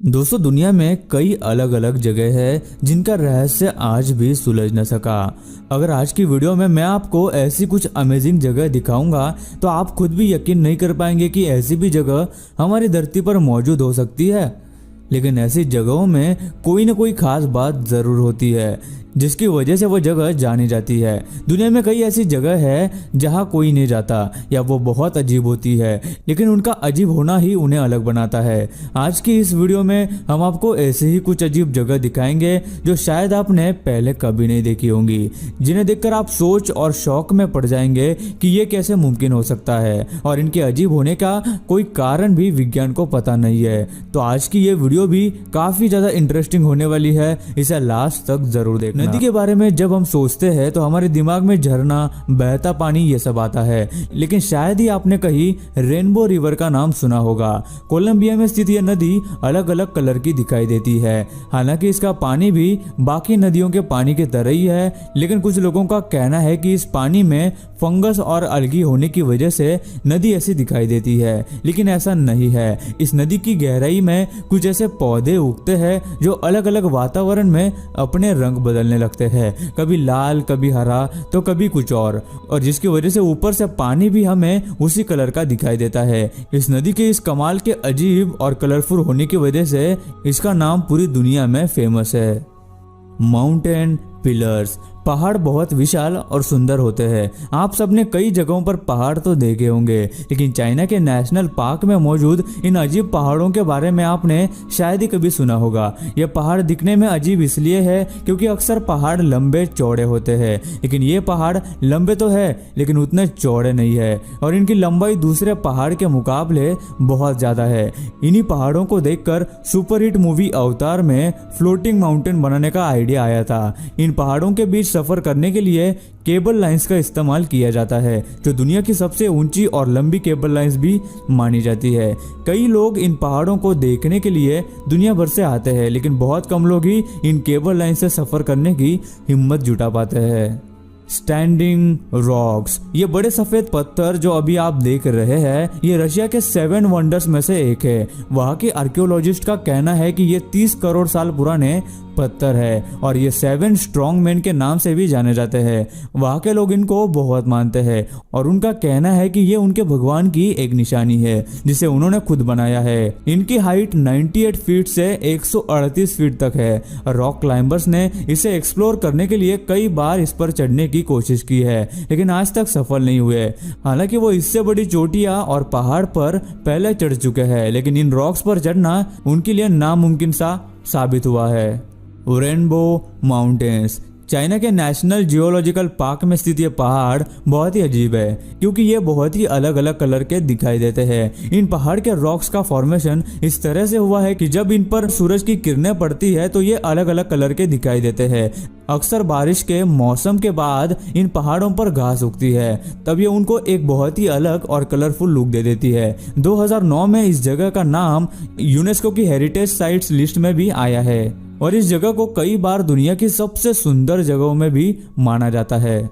दोस्तों, दुनिया में कई अलग अलग जगह है जिनका रहस्य आज भी सुलझ न सका। अगर आज की वीडियो में मैं आपको ऐसी कुछ अमेजिंग जगह दिखाऊंगा तो आप खुद भी यकीन नहीं कर पाएंगे कि ऐसी भी जगह हमारी धरती पर मौजूद हो सकती है। लेकिन ऐसी जगहों में कोई न कोई खास बात जरूर होती है जिसकी वजह से वो जगह जानी जाती है। दुनिया में कई ऐसी जगह है जहां कोई नहीं जाता या वो बहुत अजीब होती है, लेकिन उनका अजीब होना ही उन्हें अलग बनाता है। आज की इस वीडियो में हम आपको ऐसे ही कुछ अजीब जगह दिखाएंगे जो शायद आपने पहले कभी नहीं देखी होंगी, जिन्हें देखकर आप सोच और शौक में पड़ जाएंगे कि ये कैसे मुमकिन हो सकता है, और इनके अजीब होने का कोई कारण भी विज्ञान को पता नहीं है। तो आज की ये वीडियो भी काफी ज्यादा इंटरेस्टिंग होने वाली है, इसे लास्ट तक जरूर देखना। नदी के बारे में जब हम सोचते हैं तो हमारे दिमाग में झरना, बहता पानी ये सब आता है, लेकिन शायद ही आपने कहीं रेनबो रिवर का नाम सुना होगा। कोलंबिया में स्थित यह नदी अलग अलग कलर की दिखाई देती है। हालांकि इसका पानी भी बाकी नदियों के पानी की तरह ही है, लेकिन कुछ लोगों का कहना है कि इस पानी में फंगस और अलगी होने की वजह से नदी ऐसी दिखाई देती है, लेकिन ऐसा नहीं है। इस नदी की गहराई में कुछ ऐसे पौधे उगते हैं जो अलग अलग वातावरण में अपने रंग बदलने लगते हैं, कभी लाल, कभी हरा, तो कभी कुछ और जिसकी वजह से ऊपर से पानी भी हमें उसी कलर का दिखाई देता है। इस नदी के इस कमाल के अजीब और कलरफुल होने की वजह से इसका नाम पूरी दुनिया में फेमस है। Mountain pillars. पहाड़ बहुत विशाल और सुंदर होते हैं। आप सबने कई जगहों पर पहाड़ तो देखे होंगे, लेकिन चाइना के नेशनल पार्क में मौजूद इन अजीब पहाड़ों के बारे में आपने शायद ही कभी सुना होगा। यह पहाड़ दिखने में अजीब इसलिए है क्योंकि अक्सर पहाड़ लंबे चौड़े होते हैं, लेकिन ये पहाड़ लंबे तो है लेकिन उतने चौड़े नहीं है, और इनकी लंबाई दूसरे पहाड़ के मुकाबले बहुत ज्यादा है। इन्हीं पहाड़ों को देखकर सुपरहिट मूवी अवतार में फ्लोटिंग माउंटेन बनाने का आइडिया आया था। इन पहाड़ों के बीच सफर करने के लिए केबल लाइंस का इस्तेमाल किया जाता है, जो दुनिया की सबसे ऊंची और लंबी केबल लाइंस भी मानी जाती है। कई लोग इन पहाड़ों को देखने के लिए दुनिया भर से आते हैं, लेकिन बहुत कम लोग ही इन केबल लाइन से सफर करने की हिम्मत जुटा पाते हैं। Standing rocks. ये बड़े सफेद पत्थर जो अभी आप देख रहे हैं, ये रशिया के 7 वंडर्स में से एक है। वहाँ के आर्कियोलॉजिस्ट का कहना है कि ये 30 करोड़ साल पुराने पत्थर है, और ये 7 स्ट्रॉन्ग मैन के नाम से भी जाने जाते हैं। वहाँ के लोग इनको बहुत मानते हैं, और उनका कहना है कि ये उनके भगवान की एक निशानी है जिसे उन्होंने खुद बनाया है। इनकी हाइट 98 फीट से 138 फीट तक है। रॉक क्लाइंबर्स ने इसे एक्सप्लोर करने के लिए कई बार इस पर चढ़ने की कोशिश की है, लेकिन आज तक सफल नहीं हुए। हालांकि वो इससे बड़ी चोटियां और पहाड़ पर पहले चढ़ चुके हैं, लेकिन इन रॉक्स पर चढ़ना उनके लिए नामुमकिन सा साबित हुआ है। Rainbow mountains. चाइना के नेशनल जियोलॉजिकल पार्क में स्थित ये पहाड़ बहुत ही अजीब है क्योंकि ये बहुत ही अलग अलग कलर के दिखाई देते हैं। इन पहाड़ के रॉक्स का फॉर्मेशन इस तरह से हुआ है कि जब इन पर सूरज की किरणें पड़ती है तो ये अलग अलग कलर के दिखाई देते हैं। अक्सर बारिश के मौसम के बाद इन पहाड़ों पर घास उगती है, तब ये उनको एक बहुत ही अलग और कलरफुल लुक दे देती है। 2009 में इस जगह का नाम यूनेस्को की हेरिटेज साइट्स लिस्ट में भी आया है, और इस जगह को कई बार दुनिया की सबसे सुंदर जगहों में भी माना जाता है।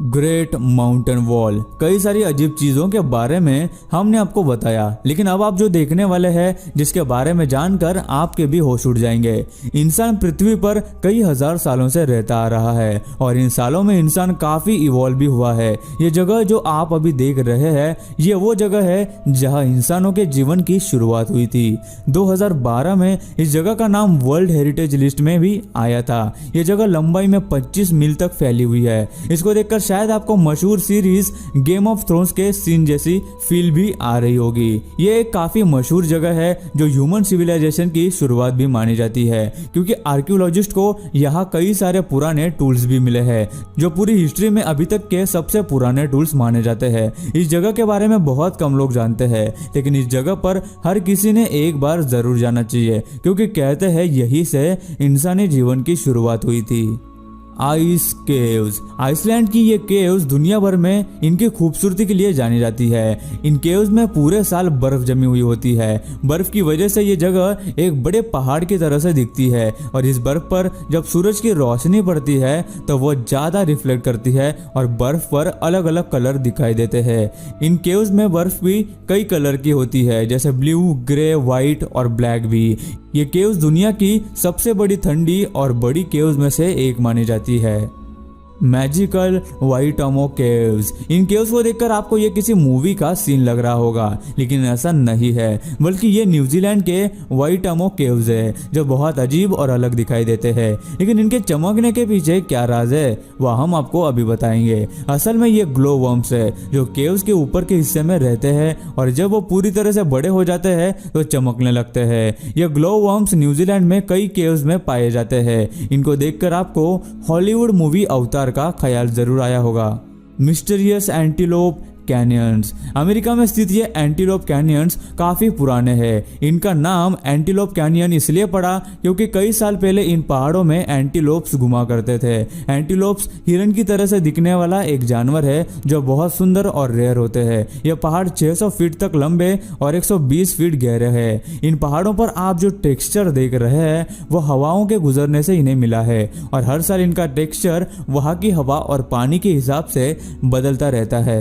Great mountain wall. कई सारी अजीब चीजों के बारे में हमने आपको बताया, लेकिन अब आप जो देखने वाले हैं जिसके बारे में जानकर आपके भी होश उड़ जाएंगे। इंसान पृथ्वी पर कई हजार सालों से रहता आ रहा है, और इन सालों में इंसान काफी इवॉल्व भी हुआ है। ये जगह जो आप अभी देख रहे हैं, ये वो जगह है जहां इंसानों के जीवन की शुरुआत हुई थी। 2012 में इस जगह का नाम वर्ल्ड हेरिटेज लिस्ट में भी आया था। ये जगह लंबाई में 25 मील तक फैली हुई है। इसको देखकर शायद आपको मशहूर सीरीज गेम ऑफ थ्रोन्स के सीन जैसी फील भी आ रही होगी। ये एक काफी मशहूर जगह है जो ह्यूमन सिविलाइजेशन की शुरुआत भी मानी जाती है, क्योंकि आर्कियोलॉजिस्ट को यहाँ कई सारे पुराने टूल्स भी मिले हैं जो पूरी हिस्ट्री में अभी तक के सबसे पुराने टूल्स माने जाते हैं। इस जगह के बारे में बहुत कम लोग जानते हैं, लेकिन इस जगह पर हर किसी ने एक बार जरूर जाना चाहिए, क्योंकि कहते हैं यही से इंसानी जीवन की शुरुआत हुई थी। Ice caves. आइसलैंड की ये केव्स दुनिया भर में इनकी खूबसूरती के लिए जानी जाती है। इन केव्स में पूरे साल बर्फ जमी हुई होती है। बर्फ की वजह से ये जगह एक बड़े पहाड़ की तरह से दिखती है और इस बर्फ पर जब सूरज की रोशनी पड़ती है तो वो ज्यादा रिफ्लेक्ट करती है और बर्फ पर अलग अलग कलर दिखाई देते हैं। इन केव्स में बर्फ भी कई कलर की होती है, जैसे ब्लू, ग्रे, व्हाइट और ब्लैक भी। ये केव्स दुनिया की सबसे बड़ी ठंडी और बड़ी केव्स में से एक मानी जाती है। Magical Waitomo caves. इन केव्स को देखकर आपको ये किसी मूवी का सीन लग रहा होगा, लेकिन ऐसा नहीं है, बल्कि ये न्यूजीलैंड के वाइटामो केव्स है जो बहुत अजीब और अलग दिखाई देते हैं। लेकिन इनके चमकने के पीछे क्या राज है वह हम आपको अभी बताएंगे। असल में ये ग्लो वर्म्स है जो केव्स के ऊपर के हिस्से में रहते हैं और जब वो पूरी तरह से बड़े हो जाते हैं तो चमकने लगते हैं। ये ग्लो वर्म्स न्यूजीलैंड में कई केव्स में पाए जाते हैं। इनको देखकर आपको हॉलीवुड मूवी अवतार का ख्याल जरूर आया होगा। Mysterious antelope canyons. अमेरिका में स्थित ये एंटीलोप कैनियंस काफी पुराने हैं। इनका नाम एंटीलोप कैनियन इसलिए पड़ा क्योंकि कई साल पहले इन पहाड़ों में एंटीलोप्स घुमा करते थे। एंटीलोप्स हिरन की तरह से दिखने वाला एक जानवर है जो बहुत सुंदर और रेयर होते हैं। यह पहाड़ 600 फीट तक लंबे और 120 फीट गहरे हैं। इन पहाड़ों पर आप जो टेक्सचर देख रहे हैं वो हवाओं के गुजरने से इन्हें मिला है और हर साल इनका टेक्सचर वहां की हवा और पानी के हिसाब से बदलता रहता है।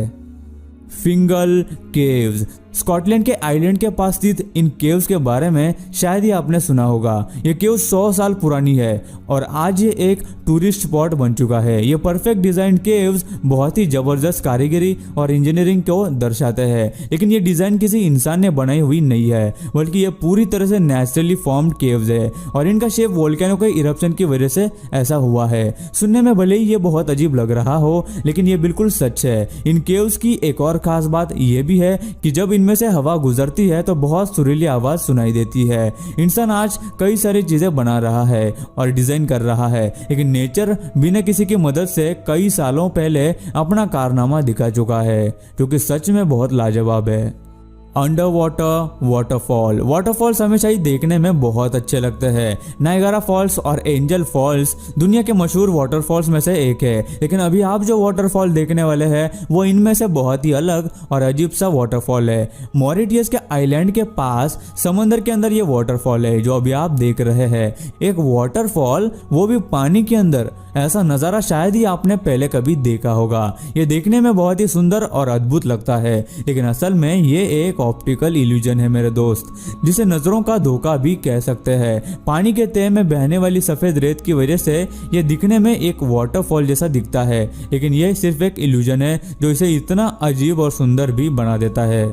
फिंगल केव्स। स्कॉटलैंड के आइलैंड के पास स्थित इन केव्स के बारे में शायद ही आपने सुना होगा। ये केव 100 साल पुरानी है और आज ये एक टूरिस्ट स्पॉट बन चुका है। ये परफेक्ट डिजाइन केव्स बहुत ही जबरदस्त कारीगरी और इंजीनियरिंग को दर्शाते हैं, लेकिन ये डिजाइन किसी इंसान ने बनाई हुई नहीं है, बल्कि ये पूरी तरह से नेचुरली फॉर्म्ड केव्स है और इनका शेप वोल्केनो के इरप्शन की वजह से ऐसा हुआ है। सुनने में भले ही ये बहुत अजीब लग रहा हो, लेकिन ये बिल्कुल सच है। इन केव्स की एक और खास बात ये भी है कि जब इनमें से हवा गुजरती है तो बहुत सुरीली आवाज सुनाई देती है। इंसान आज कई सारी चीजें बना रहा है और डिजाइन कर रहा है, लेकिन नेचर बिना किसी की मदद से कई सालों पहले अपना कारनामा दिखा चुका है, जो कि सच में बहुत लाजवाब है। Under water waterfall. वाटरफॉल्स हमेशा ही देखने में बहुत अच्छे लगते हैं। नायगारा फॉल्स और एंजल फॉल्स दुनिया के मशहूर वाटरफॉल्स में से एक है, लेकिन अभी आप जो वाटरफॉल देखने वाले हैं वो इनमें से बहुत ही अलग और अजीब सा वाटरफॉल है। मॉरिटियस के आइलैंड के पास समंदर के अंदर ये वाटरफॉल है जो अभी आप देख रहे हैं। एक वाटरफॉल, वो भी पानी के अंदर। ऐसा नज़ारा शायद ही आपने पहले कभी देखा होगा। ये देखने में बहुत ही सुंदर और अद्भुत लगता है, लेकिन असल में ये एक ऑप्टिकल इल्यूजन है मेरे दोस्त, जिसे नजरों का धोखा भी कह सकते हैं। पानी के तह में बहने वाली सफेद रेत की वजह से ये दिखने में एक वाटरफॉल जैसा दिखता है, लेकिन ये सिर्फ एक इल्यूजन है जो इसे इतना अजीब और सुंदर भी बना देता है।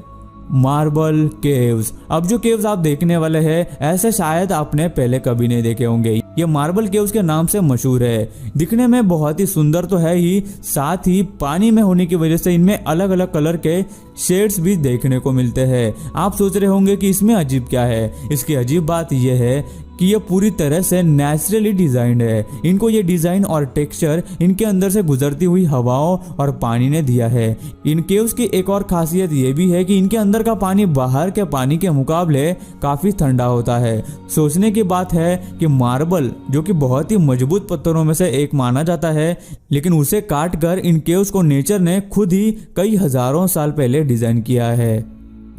Marble caves. अब जो केव्स आप देखने वाले हैं ऐसे शायद आपने पहले कभी नहीं देखे होंगे। ये मार्बल केव्स के नाम से मशहूर है। दिखने में बहुत ही सुंदर तो है ही, साथ ही पानी में होने की वजह से इनमें अलग अलग कलर के शेड्स भी देखने को मिलते हैं। आप सोच रहे होंगे कि इसमें अजीब क्या है। इसकी अजीब बात यह है कि ये पूरी तरह से नेचुरली डिजाइंड है। इनको ये डिजाइन और टेक्सचर इनके अंदर से गुजरती हुई हवाओं और पानी ने दिया है। इन केव्स की एक और खासियत ये भी है कि इनके अंदर का पानी बाहर के पानी के मुकाबले काफी ठंडा होता है। सोचने की बात है कि मार्बल, जो कि बहुत ही मजबूत पत्थरों में से एक माना जाता है, लेकिन उसे काट कर इन केव्स को नेचर ने खुद ही कई हजारों साल पहले डिजाइन किया है।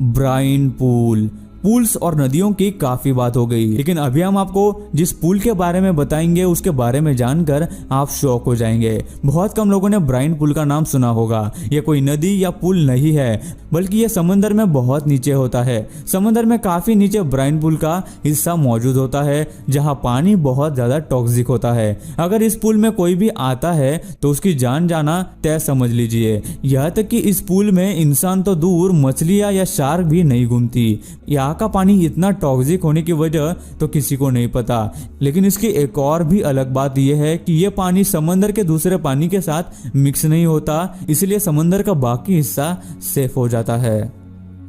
Bryan pool. पूल्स और नदियों की काफी बात हो गई, लेकिन अभी हम आपको जिस पूल के बारे में बताएंगे उसके बारे में जानकर आप शॉक हो जाएंगे। बहुत कम लोगों ने ब्राइन पूल का नाम सुना होगा। यह कोई नदी या पुल नहीं है, बल्कि यह समंदर में बहुत नीचे होता है। समंदर में काफी नीचे ब्राइन पूल का हिस्सा मौजूद होता है, जहां पानी बहुत ज्यादा टॉक्सिक होता है। अगर इस पूल में कोई भी आता है तो उसकी जान जाना तय समझ लीजिए। यहाँ तक कि इस पूल में इंसान तो दूर, मछलियां या शार्क भी नहीं घूमती। यहाँ का पानी इतना टॉक्सिक होने की वजह तो किसी को नहीं पता, लेकिन इसकी एक और भी अलग बात यह है कि यह पानी समंदर के दूसरे पानी के साथ मिक्स नहीं होता, इसलिए समंदर का बाकी हिस्सा सेफ हो जाता है।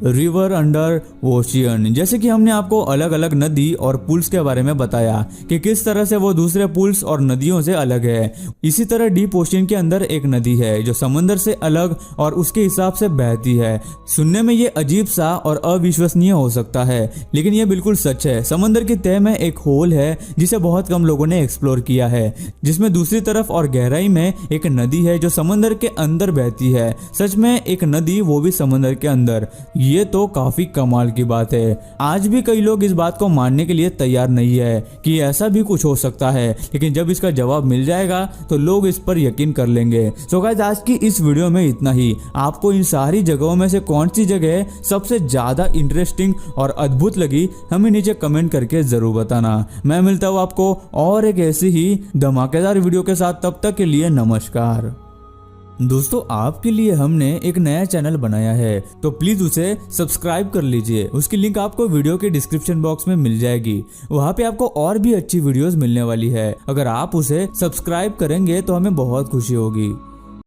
River under ocean. जैसे कि हमने आपको अलग अलग नदी और पुल्स के बारे में बताया कि किस तरह से वो दूसरे पुल्स और नदियों से अलग है, इसी तरह डीप ओशियन के अंदर एक नदी है जो समंदर से अलग और उसके हिसाब से बहती है। सुनने में ये अजीब सा और अविश्वसनीय हो सकता है, लेकिन ये बिल्कुल सच है। समंदर की तह में एक होल है जिसे बहुत कम लोगों ने एक्सप्लोर किया है, जिसमें दूसरी तरफ और गहराई में एक नदी है जो समंदर के अंदर बहती है। सच में एक नदी, वो भी समंदर के अंदर। ये तो काफी कमाल की बात है। आज भी कई लोग इस बात को मानने के लिए तैयार नहीं है कि ऐसा भी कुछ हो सकता है, लेकिन जब इसका जवाब मिल जाएगा तो लोग इस पर यकीन कर लेंगे। सो गाइस, आज की इस वीडियो में इतना ही। आपको इन सारी जगहों में से कौन सी जगह सबसे ज्यादा इंटरेस्टिंग और अद्भुत लगी, हमें नीचे कमेंट करके जरूर बताना। मैं मिलता हूँ आपको और एक ऐसी ही धमाकेदार वीडियो के साथ। तब तक के लिए नमस्कार। दोस्तों, आपके लिए हमने एक नया चैनल बनाया है, तो प्लीज उसे सब्सक्राइब कर लीजिए। उसकी लिंक आपको वीडियो के डिस्क्रिप्शन बॉक्स में मिल जाएगी। वहाँ पे आपको और भी अच्छी वीडियोस मिलने वाली है। अगर आप उसे सब्सक्राइब करेंगे तो हमें बहुत खुशी होगी।